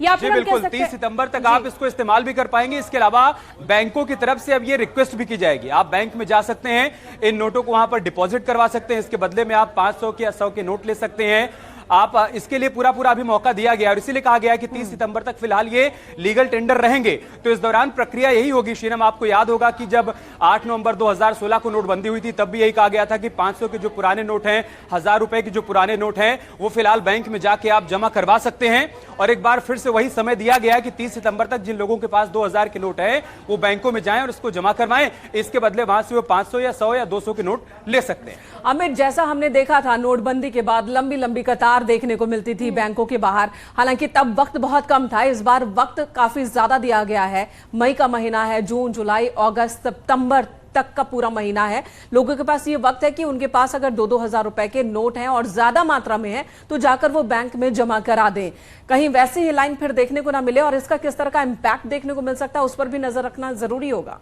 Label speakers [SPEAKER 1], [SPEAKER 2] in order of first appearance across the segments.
[SPEAKER 1] या
[SPEAKER 2] जी बिल्कुल, 30 सितंबर तक आप इसको इस्तेमाल भी कर पाएंगे। इसके अलावा बैंकों की तरफ से अब ये रिक्वेस्ट भी की जाएगी, आप बैंक में जा सकते हैं, इन नोटों को वहां पर डिपॉजिट करवा सकते हैं, इसके बदले में आप 500 के या 100 के नोट ले सकते हैं। आप इसके लिए पूरा अभी मौका दिया गया और इसीलिए कहा गया है कि 30 सितंबर तक फिलहाल ये लीगल टेंडर रहेंगे। तो इस दौरान प्रक्रिया यही होगी। शीनम, आपको याद होगा कि जब 8 नवंबर 2016 को नोटबंदी हुई थी तब भी यही कहा गया था कि 500 के जो पुराने नोट हैं, 1000 रुपए के जो पुराने नोट हैं, वो फिलहाल बैंक में जाके आप जमा करवा सकते हैं। और एक बार फिर से वही समय दिया गया है कि 30 सितंबर तक जिन लोगों के पास 2000 के नोट है वो बैंकों में जाएं और उसको जमा करवाएं। इसके बदले वहां से वो 500 या 100 या 200 के नोट ले सकते हैं।
[SPEAKER 3] अमित, जैसा हमने देखा था नोटबंदी के बाद लंबी लंबी कतार देखने को मिलती थी बैंकों के बाहर, हालांकि तब वक्त बहुत कम था। इस बार वक्त काफी ज्यादा दिया गया है। मई का महीना है, जून, जुलाई, अगस्त, सितंबर तक का पूरा महीना है। लोगों के पास ये वक्त है कि उनके पास अगर 2-2 हजार रुपए के नोट हैं और ज्यादा मात्रा में है तो जाकर वो बैंक में जमा करा दें। कहीं वैसी ही लाइन फिर देखने को ना मिले और इसका किस तरह का इंपैक्ट देखने को मिल सकता है उस पर भी नजर रखना जरूरी होगा।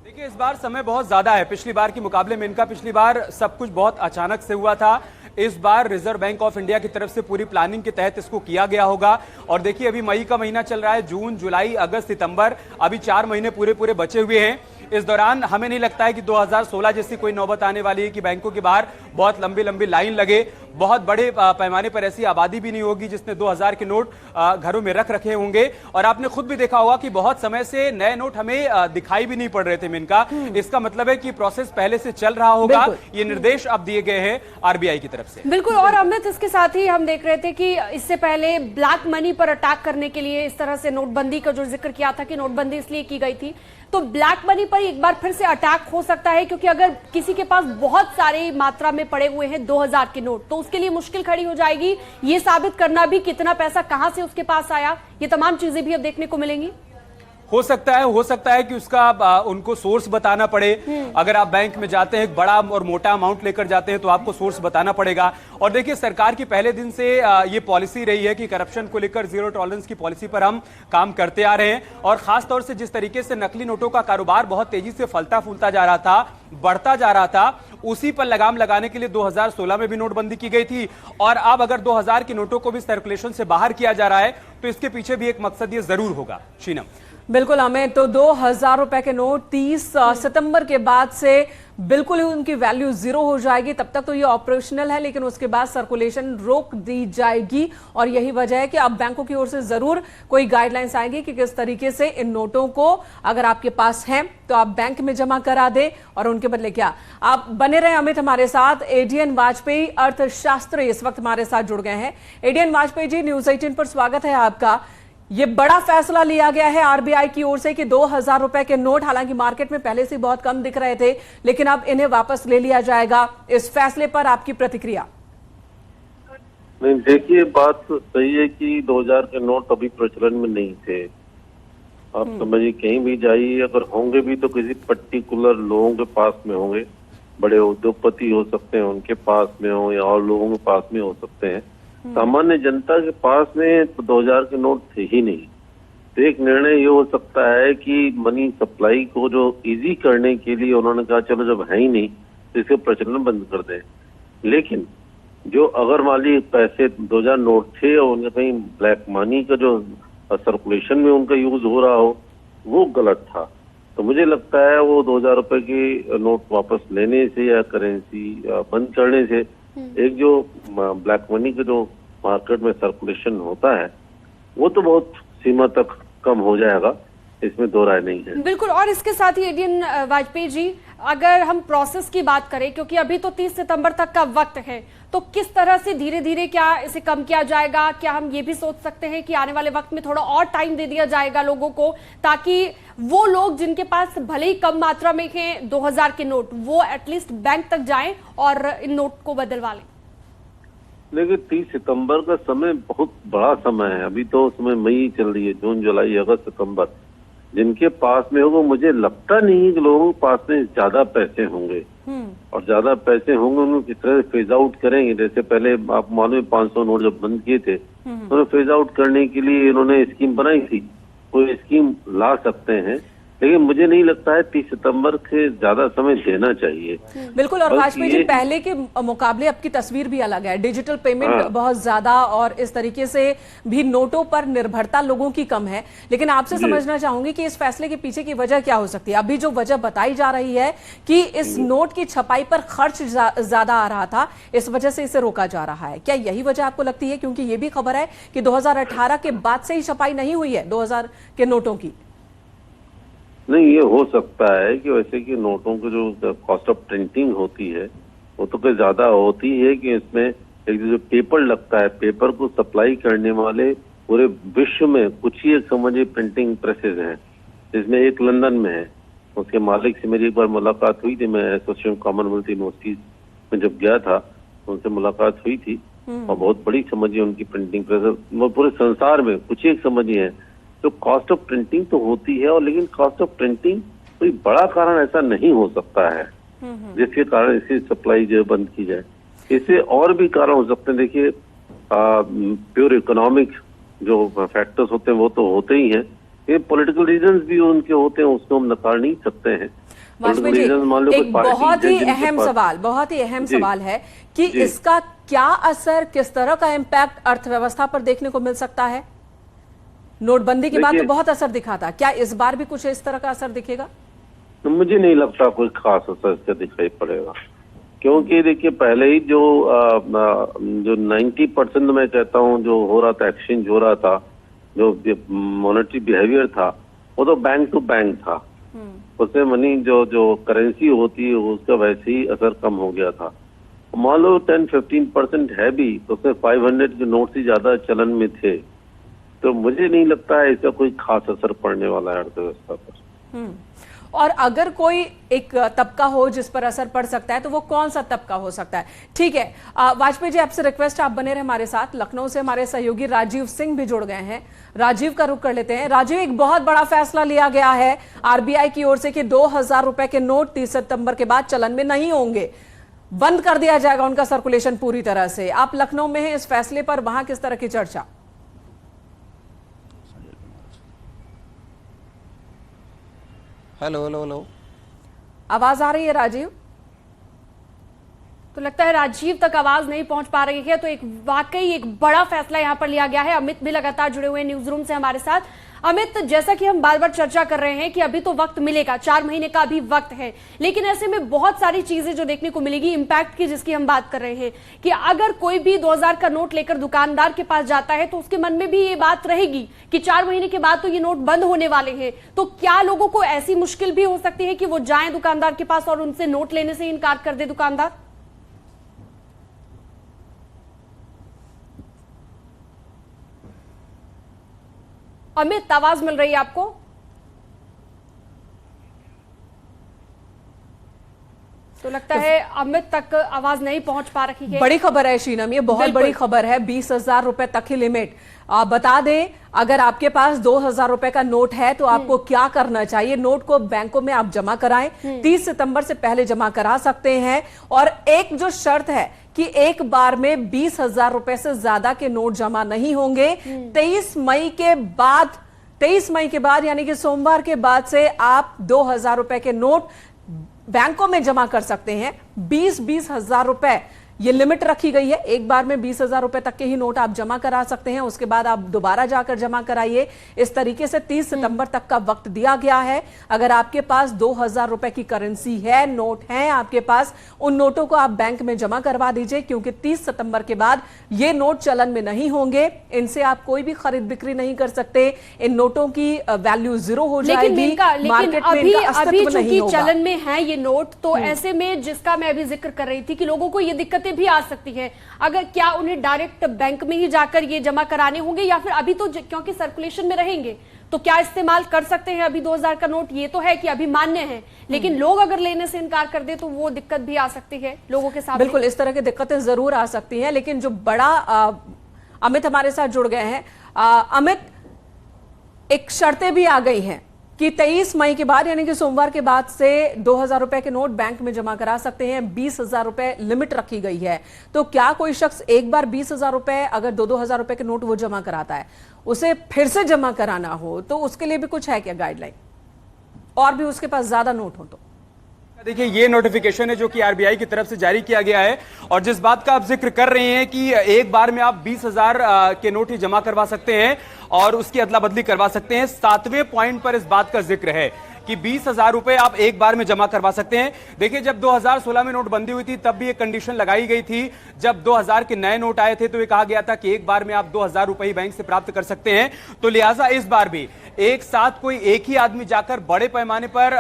[SPEAKER 2] देखिए, इस बार समय बहुत ज्यादा है पिछली बार के मुकाबले में। इनका पिछली बार सब कुछ बहुत अचानक से हुआ था। इस बार रिजर्व बैंक ऑफ इंडिया की तरफ से पूरी प्लानिंग के तहत इसको किया गया होगा। और देखिए, अभी मई का महीना चल रहा है, जून, जुलाई, अगस्त, सितंबर, अभी 4 महीने पूरे बचे हुए हैं। इस दौरान हमें नहीं लगता है कि 2016 जैसी कोई नौबत आने वाली है कि बैंकों के बाहर बहुत लंबी लंबी लाइन लगे। बहुत बड़े पैमाने पर ऐसी आबादी भी नहीं होगी जिसने 2000 के नोट घरों में रख रखे होंगे। और आपने खुद भी देखा होगा कि बहुत समय से नए नोट हमें दिखाई भी नहीं पड़ रहे थे मिनका। इसका मतलब है कि प्रोसेस पहले से चल रहा होगा। ये निर्देश अब दिए गए हैं आरबीआई की तरफ से।
[SPEAKER 1] बिल्कुल। और अमित, इसके साथ ही हम देख रहे थे कि इससे पहले ब्लैक मनी पर अटैक करने के लिए इस तरह से नोटबंदी का जो जिक्र किया था कि नोटबंदी इसलिए की गई थी, तो ब्लैक मनी पर एक बार फिर से अटैक हो सकता है, क्योंकि अगर किसी के पास बहुत सारी मात्रा में पड़े हुए हैं 2000 के नोट तो उसके लिए मुश्किल खड़ी हो जाएगी ये साबित करना भी कितना पैसा कहां से उसके पास आया। ये तमाम चीजें भी अब देखने को मिलेंगी।
[SPEAKER 2] हो सकता है कि उसका उनको सोर्स बताना पड़े। अगर आप बैंक में जाते हैं, एक बड़ा और मोटा अमाउंट लेकर जाते हैं तो आपको सोर्स बताना पड़ेगा। और देखिए, सरकार की पहले दिन से ये पॉलिसी रही है कि करप्शन को लेकर जीरो टॉलरेंस की पॉलिसी पर हम काम करते आ रहे हैं। और खास तौर से जिस तरीके से नकली नोटों का कारोबार बहुत तेजी से फलता फूलता जा रहा था, बढ़ता जा रहा था, उसी पर लगाम लगाने के लिए 2016 में भी नोटबंदी की गई थी। और अब अगर 2000 के नोटों को भी सर्कुलेशन से बाहर किया जा रहा है तो इसके पीछे भी एक मकसद ये जरूर होगा। शीनम,
[SPEAKER 3] बिल्कुल हमें तो 2000 रुपए के नोट 30 सितंबर के बाद से बिल्कुल ही उनकी वैल्यू जीरो हो जाएगी। तब तक तो ये ऑपरेशनल है, लेकिन उसके बाद सर्कुलेशन रोक दी जाएगी। और यही वजह है कि अब बैंकों की ओर से जरूर कोई गाइडलाइंस आएंगी कि किस तरीके से इन नोटों को अगर आपके पास हैं तो आप बैंक में जमा करा दें और उनके बदले क्या। आप बने रहे अमित हमारे साथ। एडीएन वाजपेयी अर्थशास्त्री इस वक्त हमारे साथ जुड़ गए हैं। एडीएन वाजपेयी जी, न्यूज 18 पर स्वागत है आपका। ये बड़ा फैसला लिया गया है आरबीआई की ओर से कि 2000 रुपए के नोट, हालांकि मार्केट में पहले से बहुत कम दिख रहे थे, लेकिन अब इन्हें वापस ले लिया जाएगा। इस फैसले पर आपकी प्रतिक्रिया?
[SPEAKER 4] नहीं, देखिए, बात सही है कि 2000 के नोट अभी प्रचलन में नहीं थे। आप समझिए, कहीं भी जाइए, अगर होंगे भी तो किसी पर्टिकुलर लोगों के पास में होंगे। बड़े उद्योगपति हो सकते हैं, उनके पास में हो, या और लोगों के पास में हो सकते हैं। सामान्य जनता के पास में तो 2000 के नोट थे ही नहीं। तो एक निर्णय ये हो सकता है कि मनी सप्लाई को जो इजी करने के लिए उन्होंने कहा चलो जब है ही नहीं तो इसके प्रचलन बंद कर दें। लेकिन जो अगर माली पैसे 2000 नोट थे और उनका कहीं ब्लैक मनी का जो सर्कुलेशन में उनका यूज हो रहा हो, वो गलत था। तो मुझे लगता है वो 2000 रुपए के नोट वापस लेने से या करेंसी बंद करने से एक जो ब्लैक मनी का जो मार्केट में सर्कुलेशन होता है वो तो बहुत सीमा तक कम हो जाएगा, इसमें दो राय नहीं है।
[SPEAKER 1] बिल्कुल। और इसके साथ ही एडीएन वाजपेयी जी, अगर हम प्रोसेस की बात करें, क्योंकि अभी तो 30 सितंबर तक का वक्त है, तो किस तरह से धीरे धीरे क्या इसे कम किया जाएगा? क्या हम ये भी सोच सकते हैं कि आने वाले वक्त में थोड़ा और टाइम दे दिया जाएगा लोगों को, ताकि वो लोग जिनके पास भले ही कम मात्रा में हैं 2000 के नोट, वो एटलीस्ट बैंक तक जाएं और इन नोट को बदलवा लें?
[SPEAKER 4] लेकिन 30 सितंबर का समय बहुत बड़ा समय है। अभी तो समय मई चल रही है, जून, जुलाई, अगस्त, सितंबर। जिनके पास में होगा, मुझे लगता नहीं कि लोगों के पास में ज्यादा पैसे होंगे। और ज्यादा पैसे होंगे उनको किस तरह से फेज आउट करेंगे। जैसे पहले आप मालूम 500 नोट जब बंद किए थे तो फेज आउट करने के लिए इन्होंने स्कीम बनाई थी। कोई स्कीम ला सकते हैं लेकिन मुझे नहीं लगता है 30 सितंबर के ज्यादा समय देना चाहिए।
[SPEAKER 3] बिल्कुल। और
[SPEAKER 4] बस
[SPEAKER 3] वाजपेयी जी,
[SPEAKER 4] ये-
[SPEAKER 3] पहले के मुकाबले अब की तस्वीर भी अलग है, डिजिटल पेमेंट
[SPEAKER 4] हाँ।
[SPEAKER 3] बहुत ज्यादा और इस तरीके से भी नोटों पर निर्भरता लोगों की कम है। लेकिन आपसे
[SPEAKER 4] जी।
[SPEAKER 3] समझना चाहूंगी कि इस फैसले के पीछे की वजह क्या हो सकती है। अभी जो वजह बताई जा रही है कि इस नोट की छपाई पर खर्च ज्यादा आ रहा था, इस वजह से इसे रोका जा रहा है। क्या यही वजह आपको लगती है? क्योंकि ये भी खबर है कि 2018 के बाद से ही छपाई नहीं हुई है 2000 के नोटों की।
[SPEAKER 4] नहीं, ये हो सकता है कि वैसे कि नोटों की जो कॉस्ट ऑफ प्रिंटिंग होती है वो तो कोई ज्यादा होती है कि इसमें एक जो पेपर लगता है, पेपर को सप्लाई करने वाले पूरे विश्व में कुछ ही एक समझिए प्रिंटिंग प्रेसेज हैं, जिसमें एक लंदन में है। उसके मालिक से मेरी एक बार मुलाकात हुई थी, मैं एसोसिएशन कॉमनवेल्थ यूनिवर्सिटीज में जब गया था उनसे मुलाकात हुई थी। और बहुत बड़ी समझिए उनकी प्रिंटिंग प्रेसेज वो पूरे संसार में कुछ ही एक समझिए है। तो कॉस्ट ऑफ प्रिंटिंग तो होती है, और लेकिन कॉस्ट ऑफ प्रिंटिंग कोई बड़ा कारण ऐसा नहीं हो सकता है जिसके कारण इसी सप्लाई जो बंद की जाए। इससे और भी कारण हो सकते हैं। देखिए, प्योर इकोनॉमिक जो फैक्टर्स होते हैं वो तो होते ही हैं, ये पॉलिटिकल रीजंस भी उनके होते हैं, उसको हम नकार नहीं सकते हैं।
[SPEAKER 3] वाजपेयी जी, एक बहुत ही अहम सवाल है कि इसका क्या असर, किस तरह का इम्पैक्ट अर्थव्यवस्था पर देखने को मिल सकता है? नोटबंदी के बाद तो बहुत असर दिखा था, क्या इस बार भी कुछ इस तरह का असर दिखेगा?
[SPEAKER 4] तो मुझे नहीं लगता कोई खास असर इससे दिखाई पड़ेगा, क्योंकि देखिए पहले ही जो 90% मैं कहता हूँ जो हो रहा था, एक्सचेंज हो रहा था, जो मॉनेटरी बिहेवियर था, वो तो बैंक टू बैंक था। उससे मनी जो करेंसी होती है उसका वैसे ही असर कम हो गया था। मान लो 10-15% है भी, तो उसमें 500 के नोट ही ज्यादा चलन में थे। तो मुझे नहीं लगता है इसका कोई खास असर पड़ने वाला है अर्थव्यवस्था पर।
[SPEAKER 3] और अगर कोई एक तबका हो जिस पर असर पड़ सकता है तो वो कौन सा तबका हो सकता है? ठीक है, वाजपेयी जी, आपसे रिक्वेस्ट, आप बने रहे हमारे साथ। लखनऊ से हमारे सहयोगी राजीव सिंह भी जुड़ गए हैं। राजीव का रुख कर लेते हैं। राजीव, एक बहुत बड़ा फैसला लिया गया है आरबीआई की ओर से कि 2000 रुपए के नोट 30 सितंबर के बाद चलन में नहीं होंगे, बंद कर दिया जाएगा उनका सर्कुलेशन पूरी तरह से। आप लखनऊ में हैं, इस फैसले पर वहां किस तरह की चर्चा?
[SPEAKER 5] हेलो हेलो हेलो,
[SPEAKER 3] आवाज आ रही है राजीव?
[SPEAKER 1] तो लगता है राजीव तक आवाज नहीं पहुंच पा रही है। तो एक वाकई एक बड़ा फैसला यहां पर लिया गया है। अमित भी लगातार जुड़े हुए हैं न्यूज रूम से हमारे साथ। अमित, जैसा कि हम बार बार चर्चा कर रहे हैं कि अभी तो वक्त मिलेगा, 4 महीने का अभी वक्त है, लेकिन ऐसे में बहुत सारी चीजें जो देखने को मिलेगी इम्पैक्ट की, जिसकी हम बात कर रहे हैं कि अगर कोई भी 2000 का नोट लेकर दुकानदार के पास जाता है तो उसके मन में भी ये बात रहेगी कि 4 महीने के बाद तो ये नोट बंद होने वाले हैं। तो क्या लोगों को ऐसी मुश्किल भी हो सकती है कि वो जाएं दुकानदार के पास और उनसे नोट लेने से इनकार कर दे दुकानदार? अमित, आवाज मिल रही है आपको? तो लगता है अमित तक आवाज नहीं पहुंच पा रही है।
[SPEAKER 3] बड़ी खबर है शीनम, ये बहुत बड़ी खबर है। 20,000 रुपए तक की लिमिट। बता दें, अगर आपके पास 2,000 रुपए का नोट है तो आपको क्या करना चाहिए? नोट को बैंकों में आप जमा कराएं, 30 सितंबर से पहले जमा करा सकते हैं। और एक जो शर्त है कि एक बार में 20,000 रुपए से ज्यादा के नोट जमा नहीं होंगे। 23 मई के बाद यानी कि सोमवार के बाद से आप 2,000 रुपए के नोट बैंकों में जमा कर सकते हैं। 20 हजार रुपए ये लिमिट रखी गई है। एक बार में 20,000 रुपए तक के ही नोट आप जमा करा सकते हैं, उसके बाद आप दोबारा जाकर जमा कराइए। इस तरीके से 30 सितंबर तक का वक्त दिया गया है। अगर आपके पास 2,000 रुपए की करेंसी है, नोट है आपके पास, उन नोटों को आप बैंक में जमा करवा दीजिए, क्योंकि 30 सितंबर के बाद ये नोट चलन में नहीं होंगे। इनसे आप कोई भी खरीद बिक्री नहीं कर सकते। इन नोटों की वैल्यू 0 हो जाएगी।
[SPEAKER 1] लेकिन अभी चूंकि चलन में है ये नोट, तो ऐसे में जिसका मैं अभी जिक्र कर रही थी कि लोगों को ये दिक्कत भी आ सकती है, अगर क्या उन्हें डायरेक्ट बैंक में ही जाकर ये जमा कराने होंगे, या फिर अभी तो क्योंकि सर्कुलेशन में रहेंगे तो क्या इस्तेमाल कर सकते हैं अभी 2,000 का नोट? ये तो है कि अभी मान्य है, लेकिन लोग अगर लेने से इनकार कर दे तो वो दिक्कत भी आ सकती है लोगों के सामने।
[SPEAKER 3] बिल्कुल, इस तरह की दिक्कतें जरूर आ सकती हैं। लेकिन जो बड़ा अमित हमारे साथ जुड़ गए हैं। अमित, एक शर्तें भी आ गई हैं कि 23 मई के बाद यानी कि सोमवार के बाद से 2,000 रुपए के नोट बैंक में जमा करा सकते हैं। 20,000 रुपए लिमिट रखी गई है। तो क्या कोई शख्स एक बार 20,000 रुपए, अगर 2,000 रुपए के नोट वो जमा कराता है, उसे फिर से जमा कराना हो तो उसके लिए भी कुछ है क्या गाइडलाइन? और भी उसके पास ज्यादा नोट हो तो?
[SPEAKER 2] देखिए, ये नोटिफिकेशन है जो कि आरबीआई की तरफ से जारी किया गया है, और जिस बात का आप जिक्र कर रहे हैं कि एक बार में आप 20,000 के नोट ही जमा करवा सकते हैं और उसकी अदला बदली करवा सकते हैं। 7वें पॉइंट पर इस बात का जिक्र है कि 20,000 रुपए आप एक बार में जमा करवा सकते हैं। देखिए, जब 2016 में नोटबंदी हुई थी तब भी एक कंडीशन लगाई गई थी। जब 2000 के नए नोट आए थे तो ये कहा गया था कि एक बार में आप 2000 रुपए ही बैंक से प्राप्त कर सकते हैं। तो लिहाजा इस बार भी एक साथ कोई एक ही आदमी जाकर बड़े पैमाने पर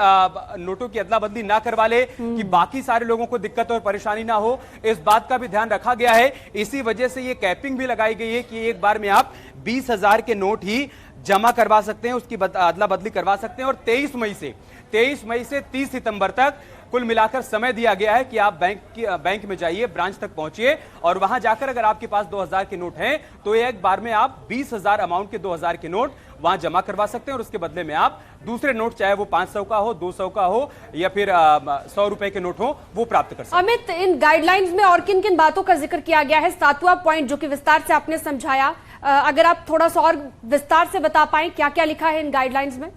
[SPEAKER 2] नोटों की अदला बदली ना करवा ले कि बाकी सारे लोगों को दिक्कत और परेशानी ना हो, इस बात का भी ध्यान रखा गया है। इसी वजह से ये कैपिंग भी लगाई गई है कि एक बार में आप 20,000 के नोट ही जमा करवा सकते हैं, उसकी अदला बदली करवा सकते हैं। और 23 मई से 30 सितंबर तक कुल मिलाकर समय दिया गया है कि आप बैंक में जाइए, ब्रांच तक पहुंचिए और वहां जाकर अगर आपके पास 2000 के नोट हैं तो एक बार में आप 20,000 अमाउंट के 2000 के नोट वहां जमा करवा सकते हैं और उसके बदले में आप दूसरे नोट, चाहे वो 500 का हो, 200 का हो या फिर 100 रुपए के नोट हो, वो प्राप्त कर सकते हैं।
[SPEAKER 1] अमित, इन गाइडलाइंस में और किन किन बातों का जिक्र किया गया है? 7वां पॉइंट जो कि विस्तार से आपने समझाया, अगर आप थोड़ा सा और विस्तार से बता पाएं क्या क्या लिखा है इन गाइडलाइंस में?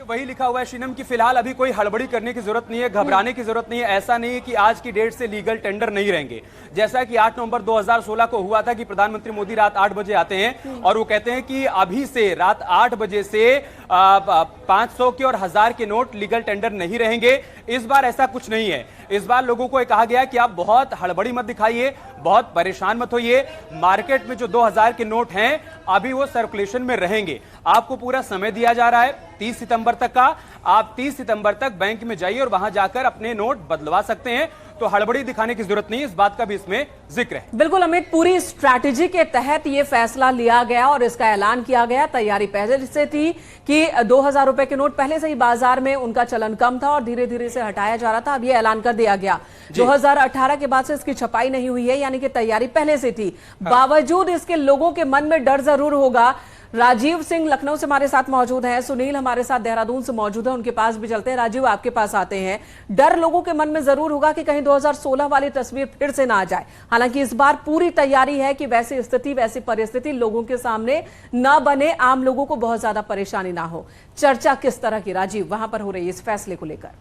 [SPEAKER 2] वही लिखा हुआ है शीनम की फिलहाल अभी कोई हड़बड़ी करने की जरूरत नहीं है, घबराने की जरूरत नहीं है। ऐसा नहीं है कि आज की डेट से लीगल टेंडर नहीं रहेंगे। जैसा कि 8 नवंबर 2016 को हुआ था कि प्रधानमंत्री मोदी रात 8 बजे आते हैं और वो कहते हैं कि अभी से रात 8 बजे से 500 के और 1000 के नोट लीगल टेंडर नहीं रहेंगे। इस बार ऐसा कुछ नहीं है। इस बार लोगों को कहा गया कि आप बहुत हड़बड़ी मत दिखाइए, बहुत परेशान मत होइए। मार्केट में जो 2000 के नोट हैं अभी वो सर्कुलेशन में रहेंगे। आपको पूरा समय दिया जा रहा है 30 सितंबर तक का। आप 30 सितंबर तक बैंक में जाइए और वहां जाकर अपने नोट बदलवा सकते हैं। तो हड़बड़ी दिखाने की जरूरत नहीं है, इस बात का भी इसमें जिक्र है।
[SPEAKER 3] बिल्कुल अमित, पूरी स्ट्रैटेजी के तहत यह फैसला लिया गया और इसका ऐलान किया गया। तैयारी पहले से थी कि 2000 रुपए के नोट पहले से ही बाजार में उनका चलन कम था और धीरे धीरे से हटाया जा रहा था। अब यह ऐलान कर दिया गया। 2018 के बाद से इसकी छपाई नहीं हुई है, यानी कि तैयारी पहले से थी। बावजूद इसके लोगों के मन में डर जरूर होगा। राजीव सिंह लखनऊ से हमारे साथ मौजूद हैं, सुनील हमारे साथ देहरादून से मौजूद है, उनके पास भी चलते हैं। राजीव, आपके पास आते हैं। डर लोगों के मन में जरूर होगा कि कहीं 2016 वाली तस्वीर फिर से ना आ जाए। हालांकि इस बार पूरी तैयारी है कि वैसी स्थिति, वैसी परिस्थिति लोगों के सामने ना बने, आम लोगों को बहुत ज्यादा परेशानी ना हो। चर्चा किस तरह की राजीव वहां पर हो रही है इस फैसले को लेकर?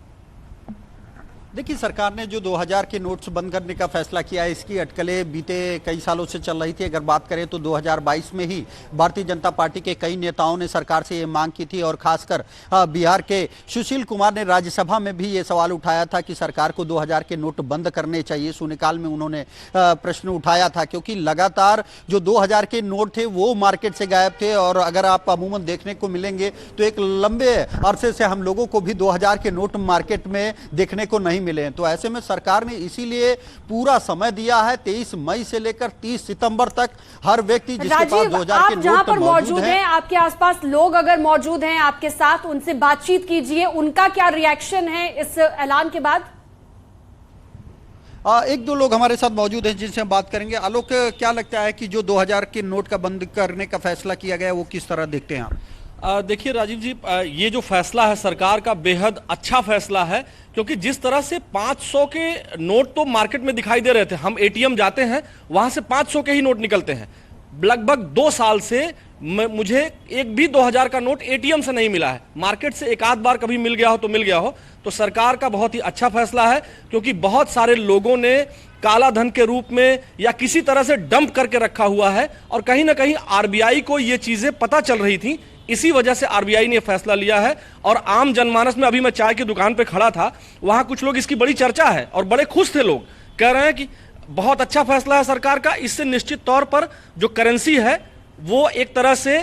[SPEAKER 6] देखिए, सरकार ने जो 2000 के नोट्स बंद करने का फैसला किया है, इसकी अटकलें बीते कई सालों से चल रही थी। अगर बात करें तो 2022 में ही भारतीय जनता पार्टी के कई नेताओं ने सरकार से ये मांग की थी और खासकर बिहार के सुशील कुमार ने राज्यसभा में भी ये सवाल उठाया था कि सरकार को 2000 के नोट बंद करने चाहिए। शून्यकाल में उन्होंने प्रश्न उठाया था क्योंकि लगातार जो 2000 के नोट थे वो मार्केट से गायब थे और अगर आप अमूमन देखने को मिलेंगे तो एक लंबे अरसे से हम लोगों को भी 2000 के नोट मार्केट में देखने को नहीं मिले हैं। तो ऐसे में सरकार ने इसीलिए पूरा समय दिया है 23 मई से लेकर 30 सितंबर तक हर व्यक्ति जिसके पास 2000 के नोट मौजूद हैं,
[SPEAKER 1] आपके आसपास लोग अगर मौजूद हैं आपके साथ, उनसे बातचीत कीजिए। उनका क्या रिएक्शन है इस ऐलान के बाद?
[SPEAKER 6] एक दो लोग हमारे साथ मौजूद हैं जिनसे हम बात करेंगे। आलोक, क्या लगता है कि जो 2000 के नोट का बंद करने का फैसला किया गया वो किस तरह देखते हैं आप?
[SPEAKER 7] देखिए राजीव जी, ये जो फैसला है सरकार का बेहद अच्छा फैसला है क्योंकि जिस तरह से 500 के नोट तो मार्केट में दिखाई दे रहे थे। हम एटीएम जाते हैं, वहां से 500 के ही नोट निकलते हैं। लगभग 2 साल से मुझे एक भी 2000 का नोट एटीएम से नहीं मिला है। मार्केट से एक आध बार कभी मिल गया हो तो मिल गया हो। तो सरकार का बहुत ही अच्छा फैसला है क्योंकि बहुत सारे लोगों ने काला धन के रूप में या किसी तरह से डंप करके रखा हुआ है और कहीं ना कहीं आरबीआई को ये चीजें पता चल रही थी। इसी वजह से आरबीआई ने फैसला लिया है और आम जनमानस में, अभी मैं चाय की दुकान पे खड़ा था, वहां कुछ लोग इसकी बड़ी चर्चा है और बड़े खुश थे। लोग कह रहे हैं कि बहुत अच्छा फैसला है सरकार का। इससे निश्चित तौर पर जो करेंसी है वो एक तरह से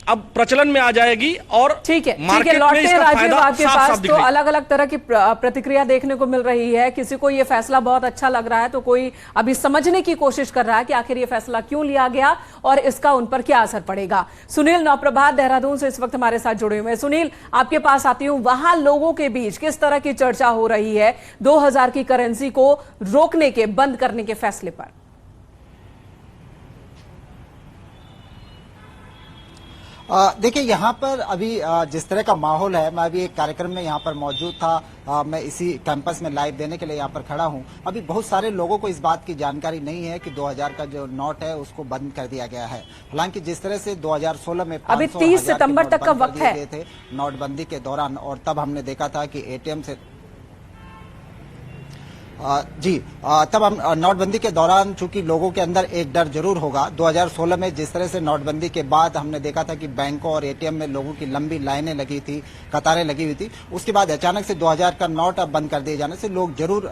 [SPEAKER 7] अब प्रचलन में आ जाएगी और
[SPEAKER 3] ठीक है,
[SPEAKER 7] मार्केट में इसका
[SPEAKER 3] राजीव,
[SPEAKER 7] फायदा
[SPEAKER 3] आपके
[SPEAKER 7] साफ
[SPEAKER 3] पास
[SPEAKER 7] साफ
[SPEAKER 3] तो
[SPEAKER 7] दिखाई।
[SPEAKER 3] अलग अलग तरह की प्रतिक्रिया देखने को मिल रही है। किसी को ये फैसला बहुत अच्छा लग रहा है तो कोई अभी समझने की कोशिश कर रहा है कि आखिर ये फैसला क्यों लिया गया और इसका उन पर क्या असर पड़ेगा। सुनील नवप्रभात देहरादून से इस वक्त हमारे साथ जुड़े हुए हैं। सुनील, आपके पास आती हूं। वहां लोगों के बीच किस तरह की चर्चा हो रही है 2000 की करेंसी को रोकने के, बंद करने के फैसले पर?
[SPEAKER 8] देखिए यहाँ पर अभी जिस तरह का माहौल है, मैं अभी एक कार्यक्रम में यहाँ पर मौजूद था, मैं इसी कैंपस में लाइव देने के लिए यहाँ पर खड़ा हूँ। अभी बहुत सारे लोगों को इस बात की जानकारी नहीं है कि 2000 का जो नोट है उसको बंद कर दिया गया है। हालांकि जिस तरह से 2016 में
[SPEAKER 3] अभी 30 सितंबर तक का वक्त है
[SPEAKER 8] थे नोटबंदी के दौरान, और तब हमने देखा था कि एटीएम से तब हम नोटबंदी के दौरान चूंकि लोगों के अंदर एक डर जरूर होगा। 2016 में जिस तरह से नोटबंदी के बाद हमने देखा था कि बैंकों और एटीएम में लोगों की लंबी लाइनें लगी थी, कतारें लगी हुई थी। उसके बाद अचानक से 2000 का नोट अब बंद कर दिए जाने से लोग जरूर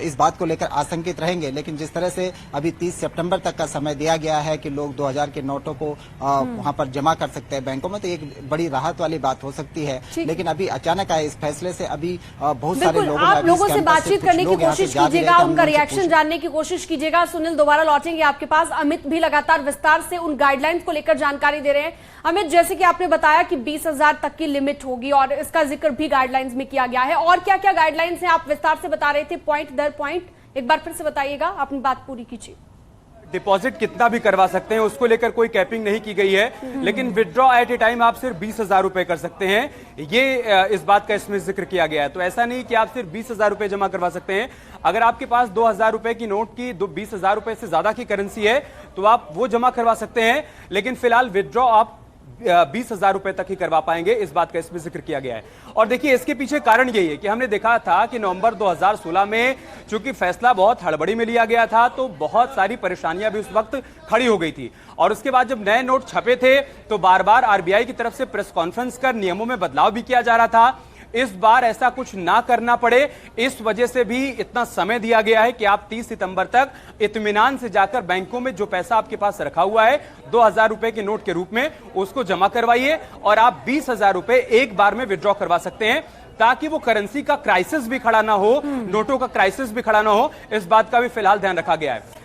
[SPEAKER 8] इस बात को लेकर आशंकित रहेंगे। लेकिन जिस तरह से अभी 30 सितंबर तक का समय दिया गया है कि लोग 2000 के नोटों को वहां पर जमा कर सकते हैं बैंकों में, तो एक बड़ी राहत वाली बात हो सकती है। लेकिन अभी अचानक आए इस फैसले से अभी बहुत सारे लोगों
[SPEAKER 1] से बातचीत करने की कोशिश कीजिएगा, उनका रिएक्शन जानने की कोशिश कीजिएगा। सुनील, दोबारा लौटेंगे आपके पास। अमित भी लगातार विस्तार से उन गाइडलाइंस को लेकर जानकारी दे रहे हैं। अमित, जैसे कि आपने बताया कि 20,000 तक की लिमिट होगी और इसका जिक्र भी गाइडलाइंस में किया गया है, और क्या क्या गाइडलाइंस हैं आप विस्तार से बता रहे थे पॉइंट दर पॉइंट, एक बार फिर से बताइएगा, अपनी बात पूरी कीजिए।
[SPEAKER 2] डिपॉजिट कितना भी करवा सकते हैं, उसको लेकर कोई कैपिंग नहीं की गई है, लेकिन विड्रॉ एट ए टाइम आप सिर्फ 20,000 रुपए कर सकते हैं, ये इस बात का इसमें जिक्र किया गया है। तो ऐसा नहीं कि आप सिर्फ 20,000 रुपए जमा करवा सकते हैं। अगर आपके पास 2,000 रुपए की नोट की 20,000 रुपए से ज्यादा की करेंसी है तो आप वो जमा करवा सकते हैं, लेकिन फिलहाल विड्रॉ आप 20,000 रुपए तक ही करवा पाएंगे, इस बात का इसमें जिक्र किया गया है। और देखिए इसके पीछे कारण यही है कि हमने देखा था कि नवंबर 2016 में चूंकि फैसला बहुत हड़बड़ी में लिया गया था, तो बहुत सारी परेशानियां भी उस वक्त खड़ी हो गई थी। और उसके बाद जब नए नोट छपे थे तो बार बार आरबीआई की तरफ से प्रेस कॉन्फ्रेंस कर नियमों में बदलाव भी किया जा रहा था। इस बार ऐसा कुछ ना करना पड़े, इस वजह से भी इतना समय दिया गया है कि आप 30 सितंबर तक इत्मीनान से जाकर बैंकों में जो पैसा आपके पास रखा हुआ है 2,000 रुपए के नोट के रूप में, उसको जमा करवाइए और आप 20,000 रुपए एक बार में विड्रॉ करवा सकते हैं, ताकि वो करेंसी का क्राइसिस भी खड़ा ना हो, नोटों का क्राइसिस भी खड़ा ना हो। इस बात का भी फिलहाल ध्यान रखा गया है।